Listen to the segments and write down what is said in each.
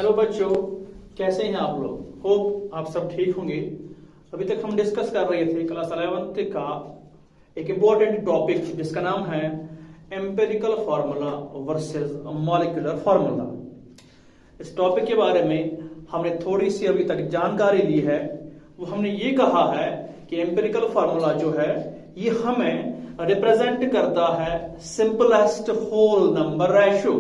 Hello बच्चों, कैसे हैं आप लोग। होप आप सब ठीक होंगे। अभी तक हम डिस्कस कर रहे थे क्लास 11th का एक इम्पोर्टेंट टॉपिक जिसका नाम है empirical formula versus molecular formula. इस टॉपिक के बारे में हमने थोड़ी सी अभी तक जानकारी ली है। वो हमने ये कहा है कि एम्पिरिकल फार्मूला जो है ये हमें रिप्रेजेंट करता है simplest whole number ratio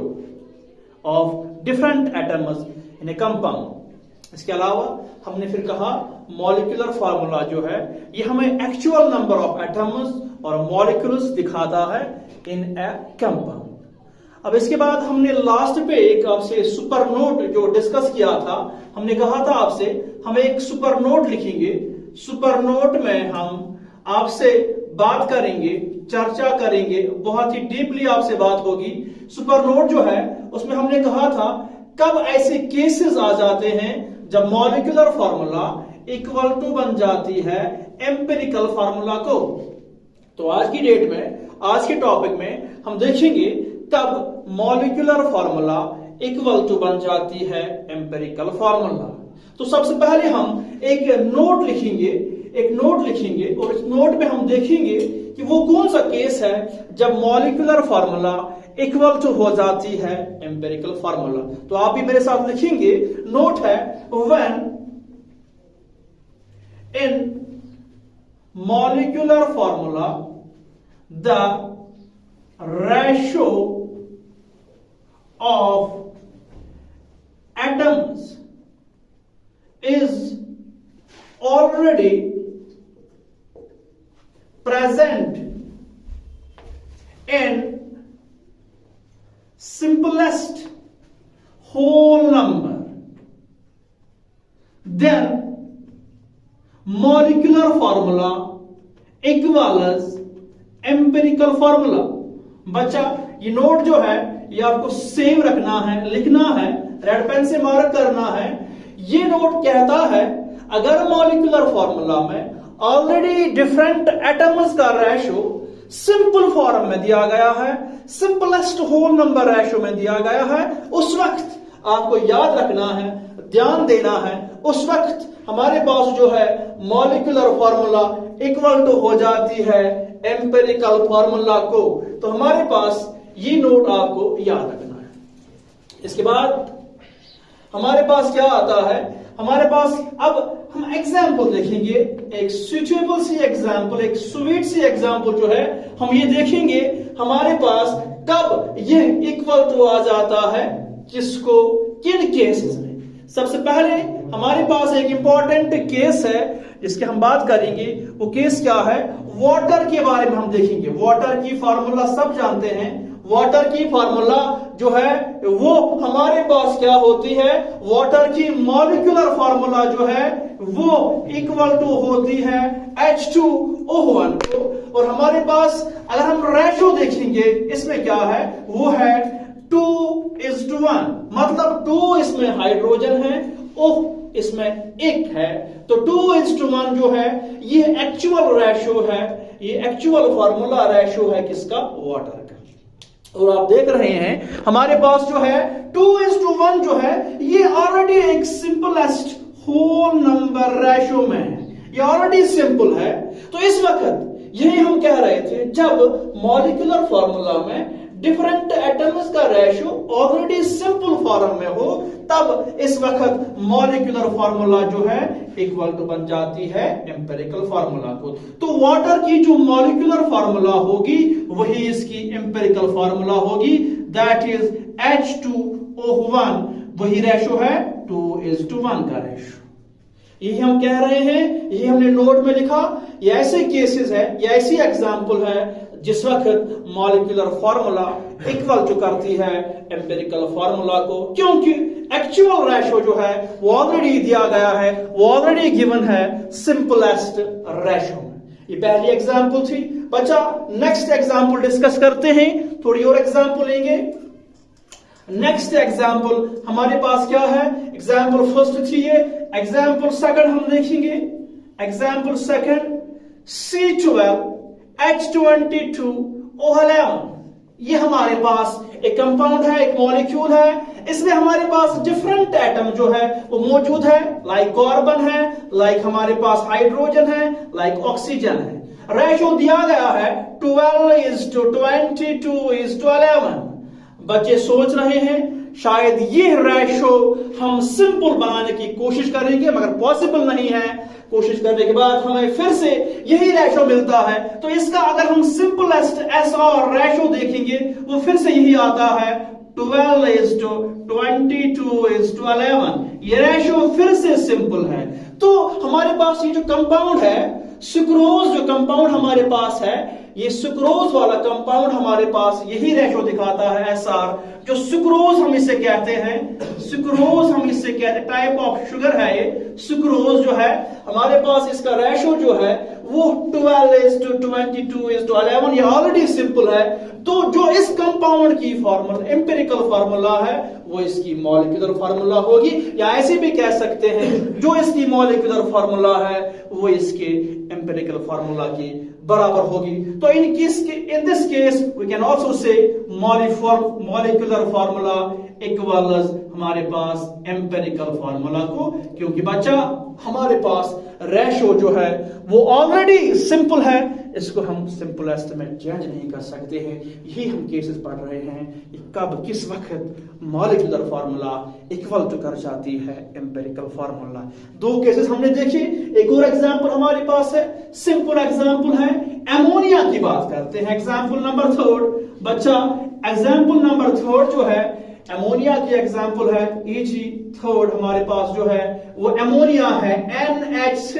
of different atoms in a compound. इसके अलावा हमने फिर कहा मॉलिक्यूलर फार्मूला जो है ये हमें एक्चुअल नंबर ऑफ एटम्स और मॉलिक्यूल्स दिखाता है इन ए कंपाउंड। अब इसके बाद हमने लास्ट पे एक आपसे सुपर नोट जो डिस्कस किया था, हमने कहा था आपसे हम एक सुपर नोट लिखेंगे। सुपर नोट में हम आपसे बात करेंगे, चर्चा करेंगे, बहुत ही डीपली आपसे बात होगी। सुपर नोट जो है उसमें हमने कहा था कब ऐसे केसेस आ जाते हैं जब मॉलिक्यूलर फार्मूला इक्वल टू बन जाती है एम्पिरिकल फार्मूला को। तो आज की डेट में, आज के टॉपिक में हम देखेंगे कब मॉलिक्यूलर फार्मूला इक्वल टू बन जाती है एम्पिरिकल फार्मूला। तो सबसे पहले हम एक नोट लिखेंगे और इस नोट में हम देखेंगे कि वो कौन सा केस है जब मॉलिक्यूलर फार्मूला इक्वल टू हो जाती है एम्पिरिकल फार्मूला। तो आप भी मेरे साथ लिखेंगे। नोट है when in molecular formula the ratio of atoms is already present in simplest whole number, then molecular formula equals empirical formula। बच्चा ये नोट जो है ये आपको सेव रखना है, लिखना है, रेड पेन से मार्क करना है। ये नोट कहता है अगर मॉलिक्यूलर फार्मूला में ऑलरेडी डिफरेंट एटम्स का रेशियो सिंपल फॉर्म में दिया गया है, सिंपलेस्ट होल नंबर रेशियो में दिया गया है, उस वक्त आपको याद रखना है, ध्यान देना है, उस वक्त हमारे पास जो है मॉलिक्यूलर फार्मूला इक्वल टू हो जाती है एम्पिरिकल फार्मूला को। तो हमारे पास ये नोट आपको याद रखना है। इसके बाद हमारे पास क्या आता है, हमारे पास अब हम एग्जाम्पल देखेंगे, एक सुटेबल सी एग्जाम्पल, एक स्वीट सी एग्जाम्पल जो है हम ये देखेंगे हमारे पास कब ये इक्वल टू आ जाता है, किसको, किन केसेस में। सबसे पहले हमारे पास एक इंपॉर्टेंट केस है जिसकी हम बात करेंगे। वो केस क्या है, वाटर के बारे में हम देखेंगे। वाटर की फार्मूला सब जानते हैं। वाटर की फार्मूला जो है वो हमारे पास क्या होती है, वाटर की मॉलिक्यूलर फार्मूला जो है वो इक्वल टू होती है H2O1 को। और हमारे पास अगर हम रेशो देखेंगे इसमें क्या है, वो है 2:1, मतलब 2 इसमें हाइड्रोजन है, O इसमें 1 है। तो 2:1 जो है ये एक्चुअल रेशो है, ये एक्चुअल फार्मूला रेशो है किसका, वाटर का। और आप देख रहे हैं हमारे पास जो है 2:1 जो है ये ऑलरेडी एक सिंपलेस्ट होल नंबर रेशियो में है, ये ऑलरेडी सिंपल है। तो इस वक्त यही हम कह रहे थे जब मॉलिक्यूलर फार्मूला में डिफरेंट एटम्स का रेशियो ऑलरेडी सिंपल फॉर्म में हो, तब इस वक्त मॉलिक्यूलर फार्मूला जो है इक्वल टू बन जाती है एम्पिरिकल फार्मूला को। तो वाटर की जो मॉलिक्यूलर फार्मूला होगी वही इसकी एम्पिरिकल फार्मूला होगी, दैट इज H2O1। वही रेशियो है 2:1 का रेशियो। यही हम कह रहे हैं, यही हमने नोट में लिखा। ये ऐसे केसेस है, ये ऐसी एग्जांपल है जिस वक्त मॉलिक्यूलर फार्मूला इक्वल टू करती है एम्पिरिकल फार्मूला को, क्योंकि एक्चुअल रेशियो जो है वो ऑलरेडी दिया गया है, वो ऑलरेडी गिवन है सिंपलेस्ट रेशियो में। ये पहली एग्जांपल थी। बच्चा नेक्स्ट एग्जांपल डिस्कस करते हैं, थोड़ी और एग्जांपल लेंगे। नेक्स्ट एग्जांपल हमारे पास क्या है, एग्जांपल फर्स्ट थी ये, एग्जांपल सेकंड हम देखेंगे। Example second C12H22O11। ये हमारे पास एक कंपाउंड है, एक मॉलिक्यूल है, इसमें हमारे पास डिफरेंट डिफरेंट एटम जो है वो मौजूद है, लाइक कार्बन है, लाइक हमारे पास हाइड्रोजन है, लाइक ऑक्सीजन है। रेशो दिया गया है 12:22:11। बच्चे सोच रहे हैं शायद ये रेशो हम सिंपल बनाने की कोशिश करेंगे, मगर पॉसिबल नहीं है। कोशिश करने के बाद हमें फिर से यही रेशो मिलता है। तो इसका अगर हम सिंपलेस्ट एसआर रेशो देखेंगे वो फिर से यही आता है 12:22:11। ये रेशो फिर से सिंपल है। तो हमारे पास ये जो कंपाउंड है सुक्रोज, जो कंपाउंड हमारे पास है, ये सुक्रोज वाला कंपाउंड हमारे पास यही रेशो दिखाता है एसआर। जो सुक्रोज हम इसे कहते हैं, सुक्रोज हम इसे कहते हैं, टाइप ऑफ शुगर है ये सुक्रोज जो है हमारे पास, इसका रेशो जो है वो 12:22:11। ये ऑलरेडी सिंपल है। तो जो इस कंपाउंड की फॉर्मूला एम्पिरिकल फार्मूला है वो इसकी मॉलिक्यूलर फार्मूला होगी, या ऐसे भी कह सकते हैं जो इसकी मॉलिक्यूलर फार्मूला है वो इसके एम्पिरिकल फार्मूला की बराबर होगी। तो in this case we can also say molecular formula equals हमारे पास एम्पिरिकल फार्मूला को, क्योंकि बच्चा हमारे पास रेशो जो है वो ऑलरेडी सिंपल है, इसको हम सिंपलेस्ट में चेंज नहीं कर सकते हैं। यही हम केसेस पढ़ रहे हैं कि कब किस वक्त मॉलिक्यूलर फार्मूला इक्वल टू कर जाती है एम्पिरिकल फार्मूला। दो केसेस हमने देखे। एक और एग्जांपल हमारे पास है, सिंपल एग्जांपल है, एमोनिया की बात करते हैं। एग्जांपल नंबर 3 बच्चा, एग्जांपल नंबर 3 जो है एमोनिया की एग्जांपल है, EG 3 हमारे पास जो है वो एमोनिया है NH3।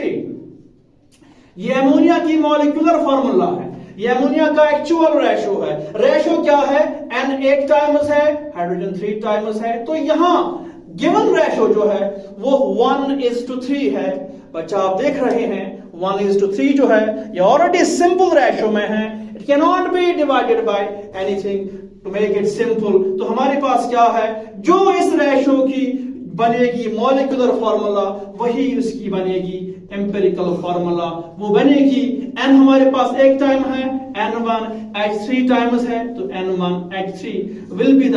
ये एमोनिया की मॉलिक्यूलर फार्मूला है, ये एमोनिया का एक्चुअल रेशो है। रेशो क्या है? N 8 टाइम्स है, हाइड्रोजन 3 टाइम्स है। तो यहां गिवन रेशो जो है वो 1:3 है। बच्चा आप देख रहे हैं 1:3 जो है ये ऑलरेडी सिंपल रेशो में है। It can not be divided by anything to make it simple. तो हमारे पास क्या है, जो इस रेशो की बनेगी मॉलिक्यूलर फार्मूला वही उसकी बनेगी एम्पिरिकल फार्मूला, वो बनेगी। n हमारे पास एक टाइम है, N1H3 टाइम्स है, तो N1H3 will be the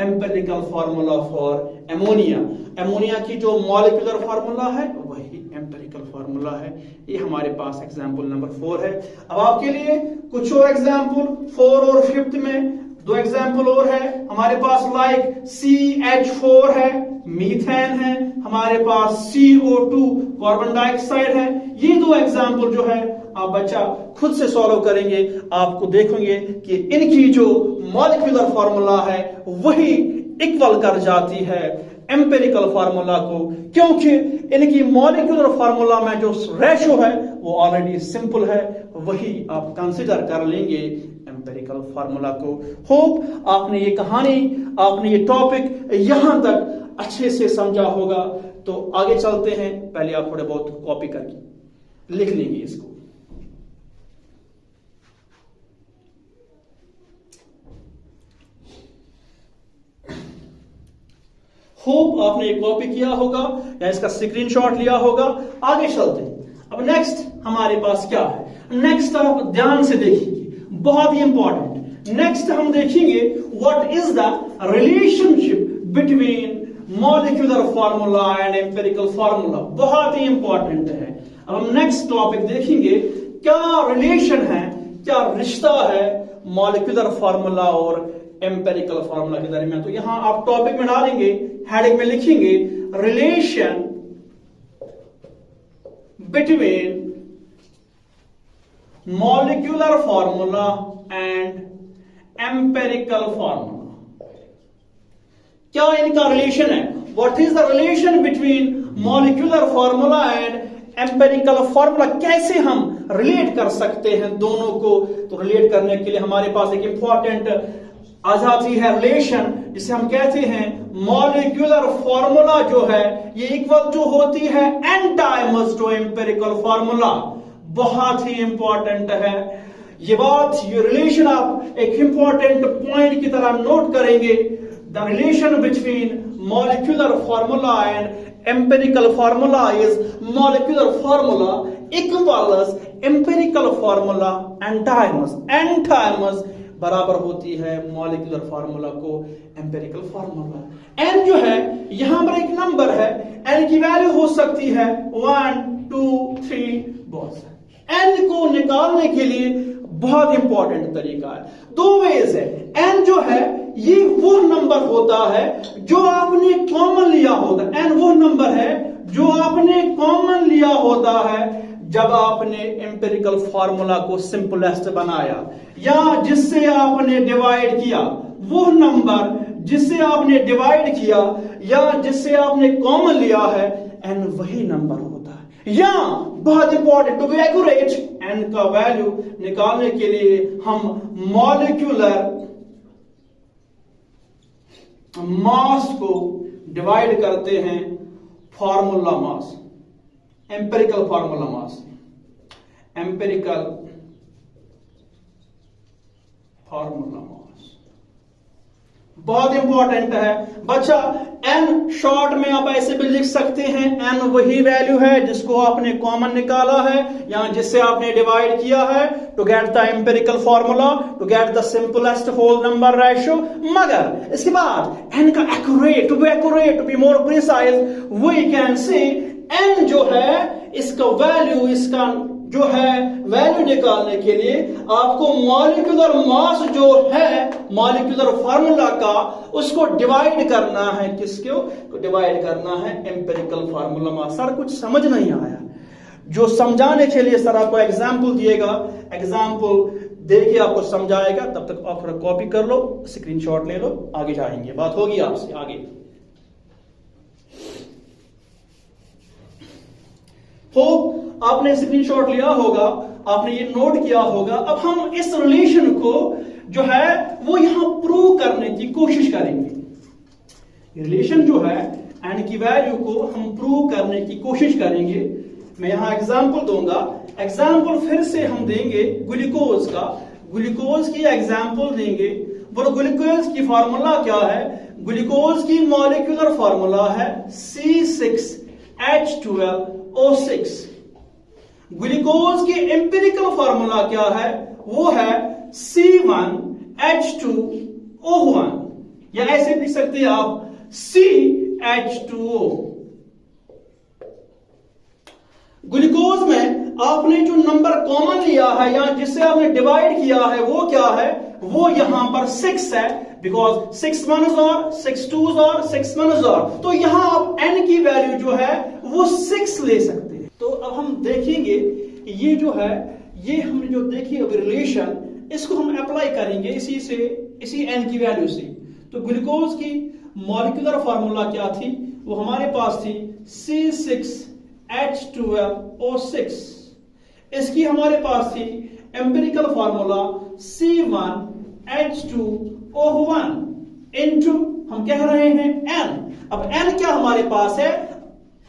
empirical formula for ammonia. Ammonia की जो मॉलिक्यूलर फार्मूला है वही एम्पिरिकल फार्मूला है। ये हमारे पास एग्जांपल नंबर 4 है। अब आपके लिए कुछ और एग्जांपल 4 और 5 में 2 एग्जांपल और है हमारे पास, लाइक CH4 है, मीथेन है, हमारे पास CO2 कार्बन डाइऑक्साइड है। ये 2 एग्जांपल जो है आप बच्चा खुद से सॉल्व करेंगे, आपको देखेंगे कि इनकी जो मॉलिक्यूलर फार्मूला है वही इक्वल कर जाती है एम्पिरिकल फार्मूला को, क्योंकि इनकी मॉलिक्यूलर फार्मूला में जो रेशो है वो ऑलरेडी सिंपल है, वही आप कंसीडर कर लेंगे एम्पिरिकल फार्मूला को। होप आपने ये कहानी, आपने ये टॉपिक यहां तक अच्छे से समझा होगा। तो आगे चलते हैं, पहले आप थोड़े बहुत कॉपी करके लिख लेंगे इसको। होप आपने ये कॉपी किया होगा या इसका स्क्रीनशॉट लिया होगा। आगे चलते हैं। अब नेक्स्ट हमारे पास क्या है, नेक्स्ट आप ध्यान से देखिए, बहुत ही इंपॉर्टेंट। नेक्स्ट हम देखेंगे what is the relationship between molecular formula and empirical formula. बहुत ही इंपॉर्टेंट है। अब हम नेक्स्ट टॉपिक देखेंगे, क्या रिलेशन है, क्या रिश्ता है मॉलिक्यूलर फार्मूला और एम्पिरिकल फार्मूला के दरमियान। तो यहां आप टॉपिक में डालेंगे, हेडिंग में लिखेंगे relation between molecular formula and empirical formula. क्या इनका रिलेशन है? What is the relation between molecular formula and empirical formula? कैसे हम रिलेट कर सकते हैं दोनों को? तो रिलेट करने के लिए हमारे पास एक इंपॉर्टेंट आ जाती है रिलेशन, जिसे हम कहते हैं मॉलिक्यूलर फार्मूला जो है ये इक्वल टू होती है n times to empirical formula. बहुत ही इंपॉर्टेंट है ये बात, ये रिलेशन आप एक इंपॉर्टेंट पॉइंट की तरह नोट करेंगे। The relation between molecular formula and empirical formula is molecular formula equals empirical formula n times बराबर होती है मॉलिक्यूलर फार्मूला को एम्पिरिकल फार्मूला। n जो है यहां पर एक नंबर है, n की वैल्यू हो सकती है 1 2 3 बहुत सारे। n को निकालने के लिए बहुत इंपॉर्टेंट तरीका है, दो वेज है। n जो है ये वो नंबर होता है जो आपने कॉमन लिया होता है। n वो नंबर है जो आपने कॉमन लिया होता है जब आपने एम्पिरिकल फार्मूला को सिंपलेस्ट बनाया, या जिससे आपने डिवाइड किया। वो नंबर जिससे आपने डिवाइड किया या जिससे आपने कॉमन लिया है, n वही नंबर होता है। या बहुत important, to be accurate, n का वैल्यू निकालने के लिए हम मॉलिक्यूलर मास को डिवाइड करते हैं formula mass, empirical formula mass, empirical formula mass बहुत इंपॉर्टेंट है बच्चा। n शॉर्ट में आप ऐसे भी लिख सकते हैं, n वही वैल्यू है जिसको आपने कॉमन निकाला है या जिससे आपने डिवाइड किया है to get the empirical formula, to get the simplest whole number ratio. मगर इसके बाद n का accurate, to be more precise, we can say n जो है इसका वैल्यू, इसका जो है वैल्यू निकालने के लिए आपको मॉलिक्यूलर मास जो है मॉलिक्यूलर फार्मूला का, उसको डिवाइड करना है। किसको तो डिवाइड करना है एम्पिरिकल फार्मूला मास। सर कुछ समझ नहीं आया, जो समझाने के लिए सर आपको एग्जाम्पल दिएगा, एग्जाम्पल देखिए आपको समझाएगा, तब तक आप कॉपी कर लो, स्क्रीनशॉट ले लो, आगे जाएंगे, बात होगी आपसे आगे। आपने स्क्रीनशॉट लिया होगा, आपने ये नोट किया होगा। अब हम इस रिलेशन को जो है वो यहां प्रूव करने की कोशिश करेंगे। रिलेशन जो है n की वैल्यू को हम प्रूव करने की कोशिश करेंगे। मैं यहां एग्जांपल दूंगा, एग्जांपल फिर से हम देंगे ग्लूकोज का, ग्लूकोज की एग्जांपल देंगे। वो ग्लूकोज की फार्मूला क्या है? ग्लूकोज की मॉलिक्यूलर फार्मूला है C6H12O6। ग्लूकोज की एम्पिरिकल फार्मूला क्या है? वो है C1H2O1, या ऐसे लिख सकते हैं आप CH2O। ग्लूकोज में आपने जो नंबर कॉमन लिया है या जिससे आपने डिवाइड किया है वो क्या है? वो यहां पर 6 है, बिकॉज 6 1s और 6 2s और 6 1s और, तो यहां आप n की वैल्यू जो है वो 6 ले सकते हैं। तो अब हम देखेंगे ये जो है, ये हमने जो देखी अभी रिलेशन, इसको हम अप्लाई करेंगे इसी n की वैल्यू से। तो ग्लूकोज की मॉलिक्यूलर फार्मूला क्या थी? वो हमारे पास थी C6H12O6। इसकी हमारे पास थी एम्पिरिकल फार्मूला C1H2O1 इनटू हम कह रहे हैं n। अब n क्या हमारे पास है?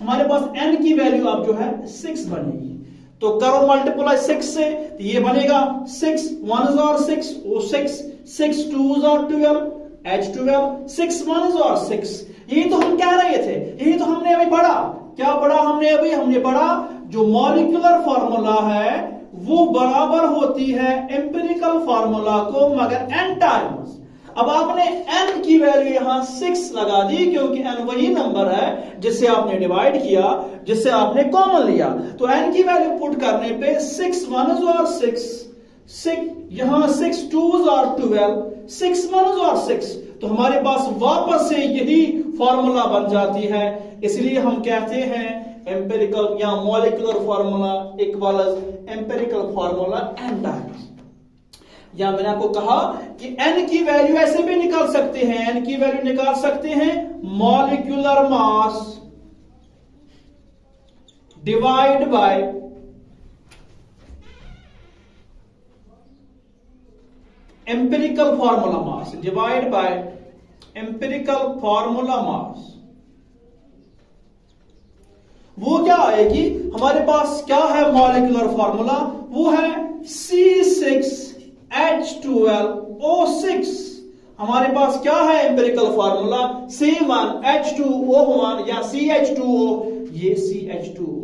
हमारे पास n की वैल्यू अब जो है 6 बनेगी। तो करो मल्टीप्लाई 6 से, तो ये बनेगा 6 1s और 6 O6, 6 2s और 12 H12, 6 1s और 6। यही तो हम कह रहे थे, यही तो हमने अभी पढ़ा। क्या पढ़ा हमने अभी? हमने पढ़ा जो मॉलिक्यूलर फार्मूला है वो बराबर होती है एम्पिरिकल फार्मूला को मगर n टाइम्स। अब आपने n की वैल्यू यहां 6 लगा दी, क्योंकि n वही नंबर है जिससे आपने डिवाइड किया, जिससे आपने कॉमन लिया। तो n की वैल्यू पुट करने पे 6 1s और 6 यहां 6 2s और 12, 6 1s और 6, तो हमारे पास वापस से यही फॉर्मूला बन जाती है। इसलिए हम कहते हैं एम्पिरिकल या molecular formula equals empirical formula n times. या मैंने आपको कहा कि n की वैल्यू ऐसे भी निकाल सकते हैं, n की वैल्यू निकाल सकते हैं molecular mass divide by empirical formula mass, divide by empirical formula mass. वो क्या आएगी? हमारे पास क्या है मॉलिक्यूलर फार्मूला? वो है C6H12O6। हमारे पास क्या है एम्पिरिकल फार्मूला? C1H2O1 या CH2O, ये CH2O।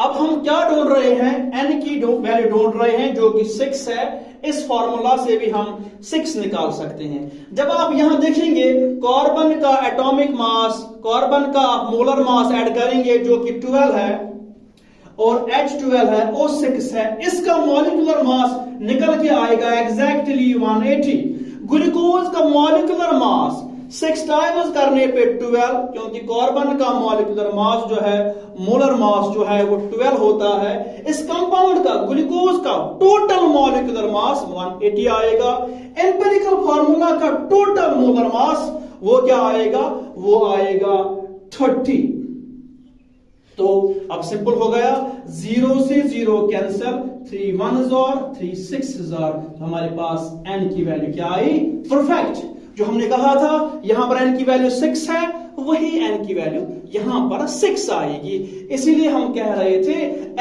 अब हम क्या ढूंढ रहे हैं, n की वैल्यू ढूंढ रहे हैं जो कि 6 है। इस फॉर्मूला से भी हम 6 निकाल सकते हैं। जब आप यहां देखेंगे कार्बन का एटॉमिक मास, कार्बन का मोलर मास ऐड करेंगे जो कि 12 है और H12 है, O6 है, इसका मॉलिक्यूलर मास निकल के आएगा एग्जैक्टली 180। ग्लूकोज का मॉलिक्यूलर मास 6 टाइम्स करने पे 12, क्योंकि कार्बन का मॉलिक्यूलर मास जो है, मोलर मास जो है वो 12 होता है। इस कंपाउंड का, ग्लूकोज का टोटल मॉलिक्यूलर मास 180 आएगा। एम्पिरिकल फार्मूला का टोटल मोलर मास वो क्या आएगा, वो आएगा 30। तो अब सिंपल हो गया, 0 से 0 कैंसल, 3 1s और 3 6s और हमारे पास n की वैल्यू क्या आई, परफेक्ट। जो हमने कहा था यहां पर n की वैल्यू 6 है, वही n की वैल्यू यहां पर 6 आएगी। इसीलिए हम कह रहे थे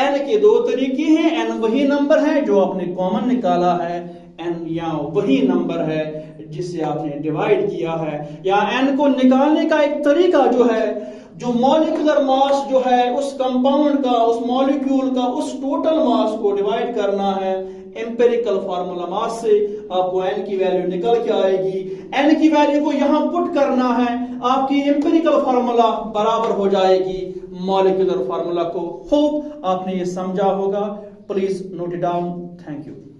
n के दो तरीके हैं, n वही नंबर है जो आपने कॉमन निकाला है, n या वही नंबर है जिसे आपने डिवाइड किया है, या n को निकालने का एक तरीका जो है, जो मॉलिक्यूलर मास जो है उस कंपाउंड का, उस मॉलिक्यूल का, उस टोटल मास को डिवाइड करना है एम्पिरिकल फार्मूला मास से। आपको n की वैल्यू निकल के आएगी, n की वैल्यू को यहां पुट करना है, आपकी एम्पिरिकल फार्मूला बराबर हो जाएगी मॉलिक्यूलर फार्मूला को। होप आपने ये समझा होगा। Please note it down. Thank you.